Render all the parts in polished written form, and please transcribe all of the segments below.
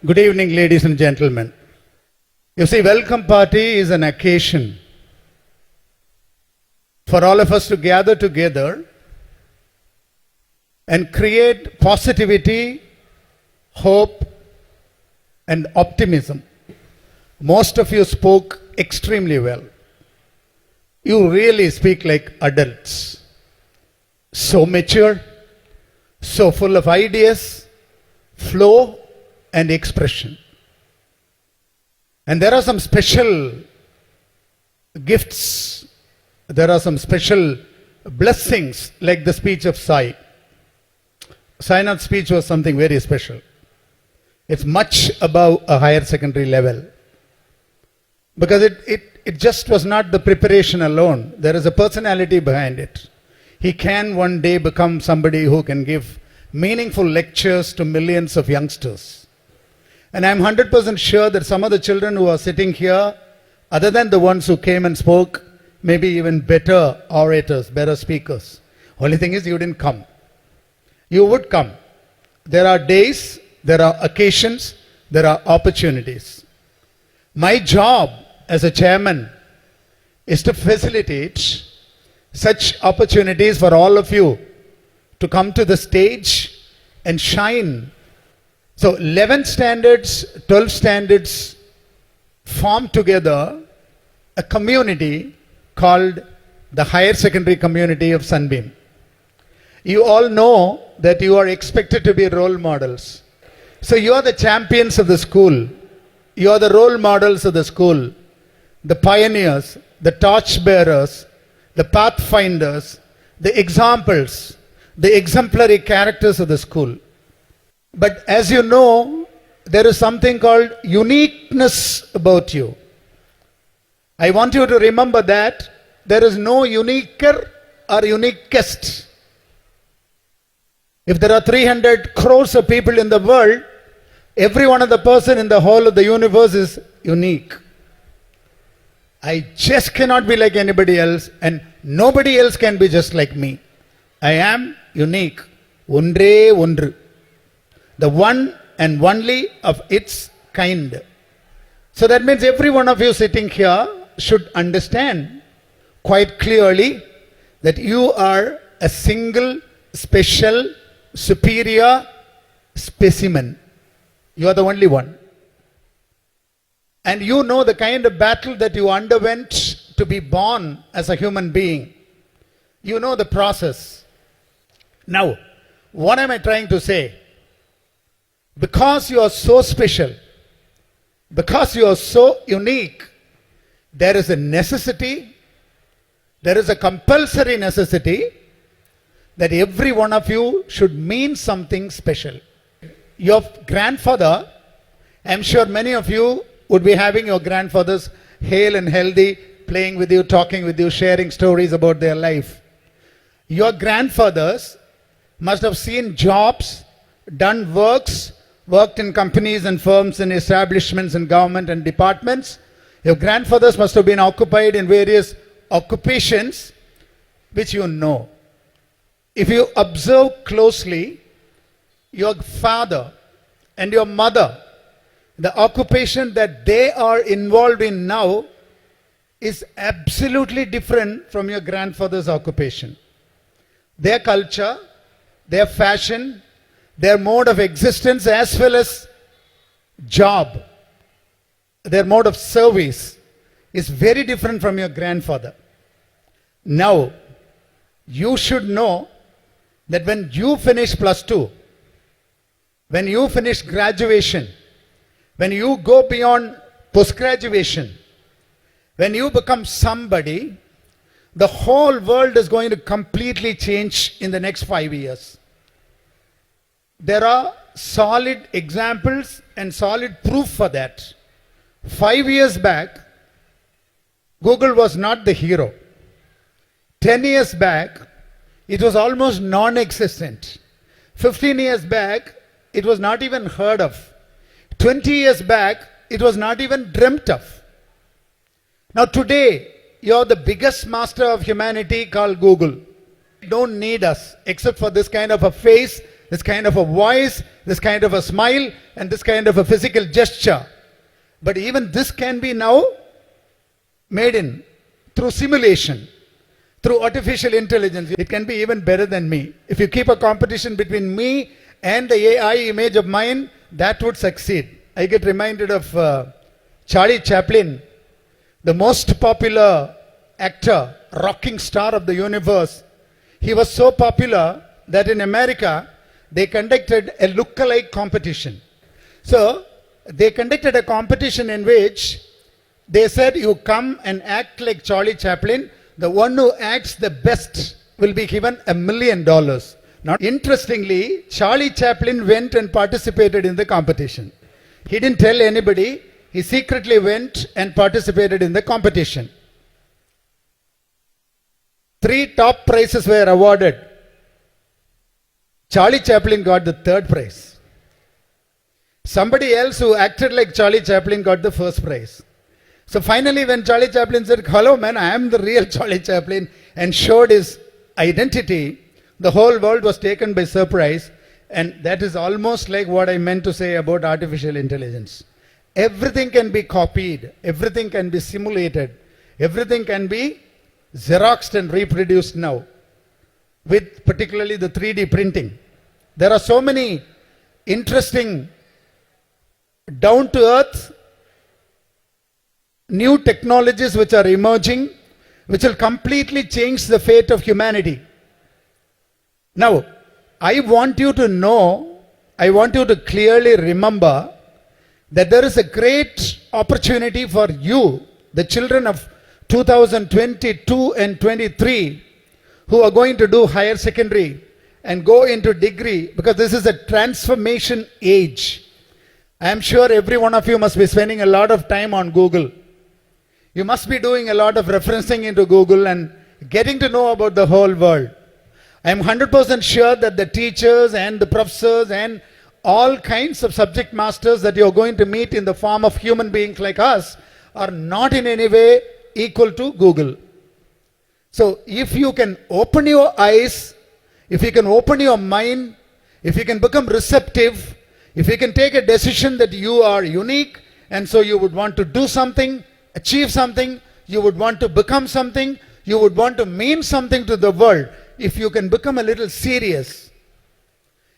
Good evening, ladies and gentlemen. You see, welcome party is an occasion for all of us to gather together and create positivity, hope, and optimism. Most of you spoke extremely well. You really speak like adults. So mature, so full of ideas, flow, and expression. And there are some special gifts, there are some special blessings, like the speech of Sai. Sainath's speech was something very special. It's much above a higher secondary level. Because it just was not the preparation alone. There is a personality behind it. He can one day become somebody who can give meaningful lectures to millions of youngsters. And I'm 100% sure that some of the children who are sitting here, other than the ones who came and spoke, maybe even better orators, better speakers. Only thing is you didn't come. You would come. There are days, there are occasions, there are opportunities. My job as a chairman is to facilitate such opportunities for all of you to come to the stage and shine. So 11 standards, 12 standards form together a community called the higher secondary community of Sunbeam. You all know that you are expected to be role models. So you are the champions of the school. You are the role models of the school. The pioneers, the torch bearers, the pathfinders, the examples, the exemplary characters of the school. But as you know, there is something called uniqueness about you. I want you to remember that there is no uniquer or uniquest. If there are 300 crores of people in the world, every one of the person in the whole of the universe is unique. I just cannot be like anybody else, and nobody else can be just like me. I am unique. Ondre ondru. The one and only of its kind. So that means every one of you sitting here should understand quite clearly that you are a single, special, superior specimen. You are the only one. And you know the kind of battle that you underwent to be born as a human being. You know the process. Now, what am I trying to say? Because you are so special, because you are so unique, there is a necessity, there is a compulsory necessity that every one of you should mean something special. Your grandfather, I'm sure many of you would be having your grandfathers hale and healthy, playing with you, talking with you, sharing stories about their life. Your grandfathers must have seen jobs, done works, worked in companies and firms and establishments and government and departments. Your grandfathers must have been occupied in various occupations which you know. If you observe closely, your father and your mother, the occupation that they are involved in now is absolutely different from your grandfather's occupation. Their culture, their fashion, their mode of existence as well as job, their mode of service is very different from your grandfather. Now, you should know that when you finish plus 2, when you finish graduation, when you go beyond post-graduation, when you become somebody, the whole world is going to completely change in the next 5 years. There are solid examples and solid proof for that. 5 years back, Google was not the hero. 10 years back, it was almost non-existent. 15 years back, it was not even heard of. 20 years back, it was not even dreamt of. Now today, you are the biggest master of humanity called Google. You don't need us except for this kind of a face this kind of a voice, this kind of a smile, and this kind of a physical gesture. But even this can be now made in through simulation, through artificial intelligence. It can be even better than me. If you keep a competition between me and the AI image of mine, that would succeed. I get reminded of Charlie Chaplin, the most popular actor, rocking star of the universe. He was so popular that in America, they conducted a look-alike competition. So, they conducted a competition in which they said, you come and act like Charlie Chaplin. The one who acts the best will be given $1 million. Now, interestingly, Charlie Chaplin went and participated in the competition. He didn't tell anybody. He secretly went and participated in the competition. 3 top prizes were awarded. Charlie Chaplin got the 3rd prize. Somebody else who acted like Charlie Chaplin got the 1st prize. So finally, when Charlie Chaplin said, hello man, I am the real Charlie Chaplin, and showed his identity, the whole world was taken by surprise. And that is almost like what I meant to say about artificial intelligence. Everything can be copied, everything can be simulated, everything can be Xeroxed and reproduced now, with particularly the 3D printing. There are so many interesting, down-to-earth, new technologies which are emerging, which will completely change the fate of humanity. Now, I want you to know, I want you to clearly remember that there is a great opportunity for you, the children of 2022 and 23, who are going to do higher secondary and go into degree, because this is a transformation age. I am sure every one of you must be spending a lot of time on Google. You must be doing a lot of referencing into Google and getting to know about the whole world. I am 100% sure that the teachers and the professors and all kinds of subject masters that you are going to meet in the form of human beings like us are not in any way equal to Google. So if you can open your eyes, if you can open your mind, if you can become receptive, if you can take a decision that you are unique, and so you would want to do something, achieve something, you would want to become something, you would want to mean something to the world, if you can become a little serious,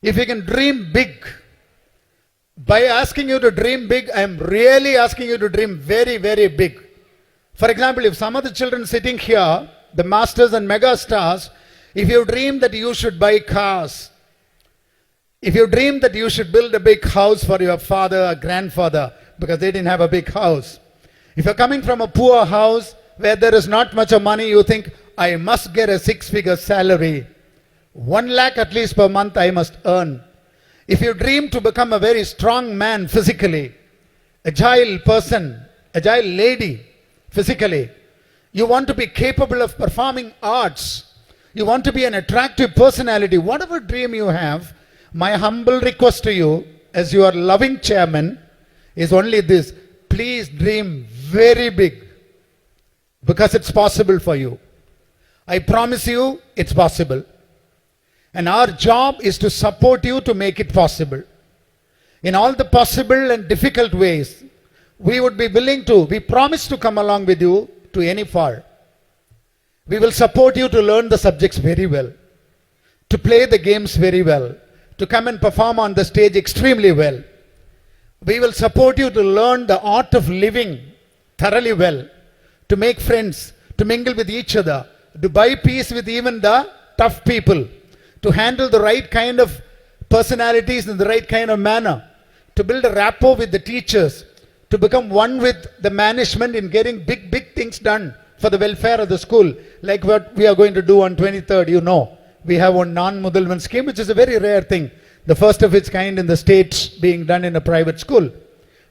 if you can dream big. By asking you to dream big, I am really asking you to dream very, very big. For example, if some of the children sitting here, the masters and megastars, if you dream that you should buy cars, if you dream that you should build a big house for your father or grandfather because they didn't have a big house, if you're coming from a poor house where there is not much of money, you think, I must get a 6-figure salary. 1 lakh at least per month I must earn. If you dream to become a very strong man physically, agile person, agile lady physically, you want to be capable of performing arts, you want to be an attractive personality, whatever dream you have, my humble request to you as your loving chairman is only this: please dream very big, because it's possible for you. I promise you it's possible. And our job is to support you to make it possible. In all the possible and difficult ways, we would be willing to, we promise to come along with you to any far. We will support you to learn the subjects very well, to play the games very well, to come and perform on the stage extremely well. We will support you to learn the art of living thoroughly well, to make friends, to mingle with each other, to buy peace with even the tough people, to handle the right kind of personalities in the right kind of manner, to build a rapport with the teachers, to become one with the management in getting big things done for the welfare of the school, like what we are going to do on 23rd. You know, we have one non-Mudalman scheme, which is a very rare thing, the first of its kind in the states being done in a private school.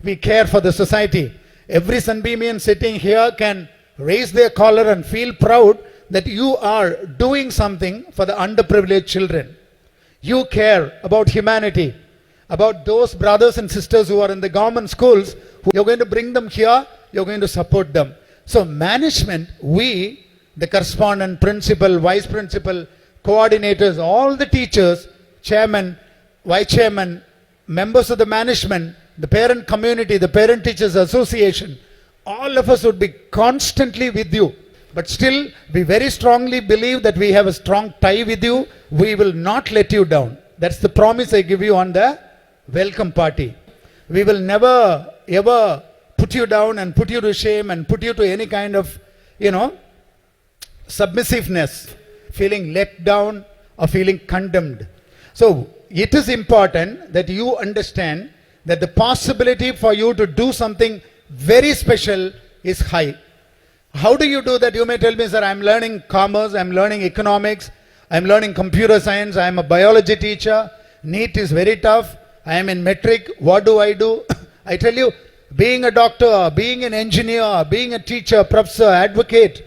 We care for the society. Every Sunbeamian sitting here can raise their collar and feel proud that you are doing something for the underprivileged children. You care about humanity, about those brothers and sisters who are in the government schools. You're going to bring them here, you're going to support them. So management, we, the correspondent, principal, vice principal, coordinators, all the teachers, chairman, vice chairman, members of the management, the parent community, the parent teachers association, all of us would be constantly with you. But still, we very strongly believe that we have a strong tie with you. We will not let you down. That's the promise I give you on the welcome party. We will never ever put you down and put you to shame and put you to any kind of, submissiveness, feeling let down or feeling condemned. So it is important that you understand that the possibility for you to do something very special is high. How do you do that? You may tell me, sir, I'm learning commerce, I'm learning economics, I'm learning computer science, I'm a biology teacher, NEET is very tough, I am in metric, what do? I tell you, being a doctor, being an engineer, being a teacher, professor, advocate,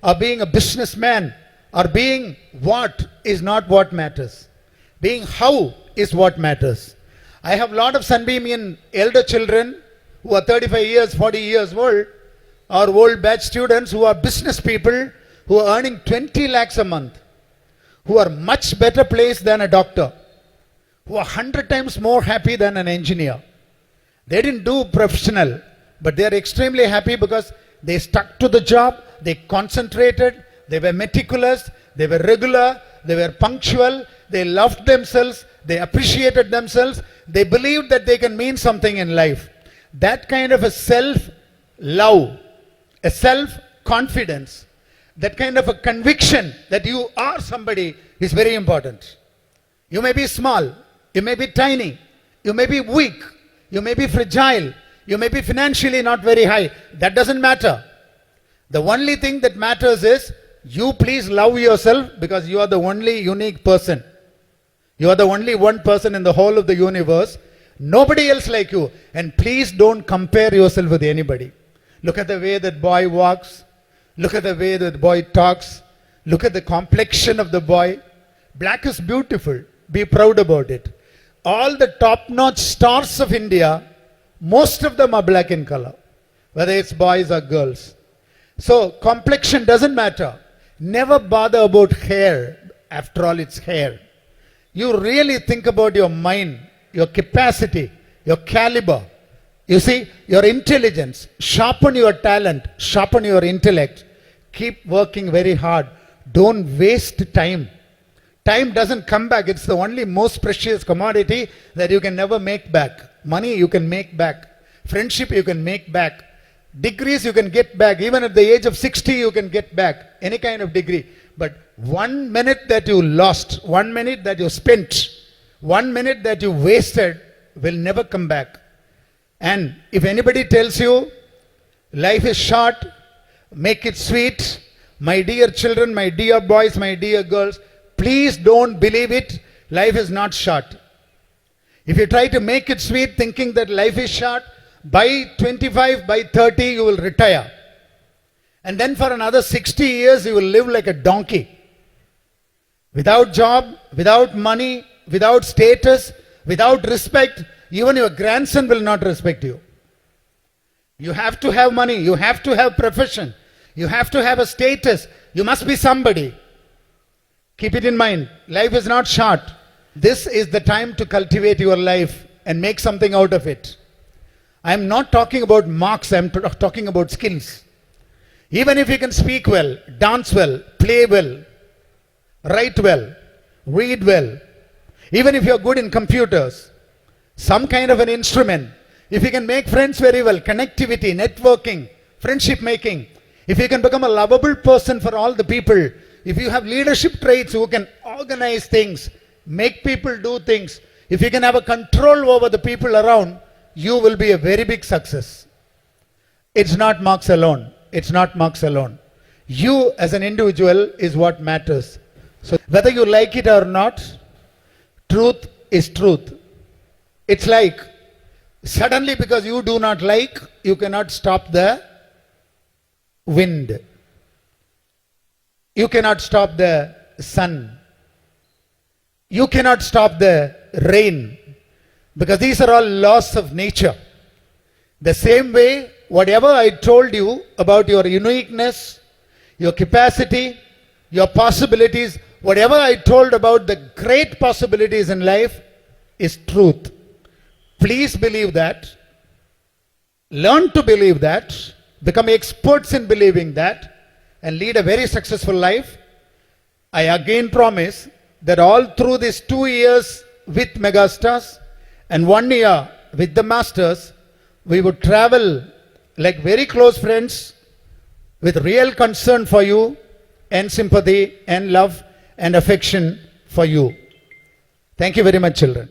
or being a businessman, or being what is not what matters. Being how is what matters. I have a lot of Sunbeamian elder children who are 35 years, 40 years old, or old batch students who are business people who are earning 20 lakhs a month, who are much better placed than a doctor, who are 100 times more happy than an engineer. They didn't do professional, but they are extremely happy because they stuck to the job, they concentrated, they were meticulous, they were regular, they were punctual, they loved themselves, they appreciated themselves, they believed that they can mean something in life. That kind of a self-love, a self-confidence, that kind of a conviction that you are somebody is very important. You may be small, you may be tiny, you may be weak, you may be fragile, you may be financially not very high. That doesn't matter. The only thing that matters is you please love yourself because you are the only unique person. You are the only one person in the whole of the universe. Nobody else like you. And please don't compare yourself with anybody. Look at the way that boy walks. Look at the way that boy talks. Look at the complexion of the boy. Black is beautiful. Be proud about it. All the top-notch stars of India, most of them are black in color, whether it's boys or girls. So complexion doesn't matter. Never bother about hair. After all, it's hair. You really think about your mind, your capacity, your caliber. You see, your intelligence. Sharpen your talent. Sharpen your intellect. Keep working very hard. Don't waste time. Time doesn't come back. It's the only most precious commodity that you can never make back. Money you can make back. Friendship you can make back. Degrees you can get back. Even at the age of 60 you can get back any kind of degree. But 1 minute that you lost, 1 minute that you spent, 1 minute that you wasted will never come back. And if anybody tells you life is short, make it sweet, my dear children, my dear boys, my dear girls, please don't believe it. Life is not short. If you try to make it sweet thinking that life is short, by 25, by 30 you will retire. And then for another 60 years you will live like a donkey. Without job, without money, without status, without respect, even your grandson will not respect you. You have to have money, you have to have profession, you have to have a status, you must be somebody. Keep it in mind, life is not short. This is the time to cultivate your life and make something out of it. I am not talking about marks, I am talking about skills. Even if you can speak well, dance well, play well, write well, read well, even if you are good in computers, some kind of an instrument, if you can make friends very well, connectivity, networking, friendship making, if you can become a lovable person for all the people, if you have leadership traits who can organize things, make people do things, if you can have a control over the people around, you will be a very big success. It's not marks alone. It's not marks alone. You as an individual is what matters. So whether you like it or not, truth is truth. It's like suddenly because you do not like, you cannot stop the wind. You cannot stop the sun. You cannot stop the rain. Because these are all laws of nature. The same way, whatever I told you about your uniqueness, your capacity, your possibilities, whatever I told about the great possibilities in life, is truth. Please believe that. Learn to believe that. Become experts in believing that. And lead a very successful life. I again promise that all through these 2 years with Megastars and 1 year with the Masters, we would travel like very close friends with real concern for you and sympathy and love and affection for you. Thank you very much, children.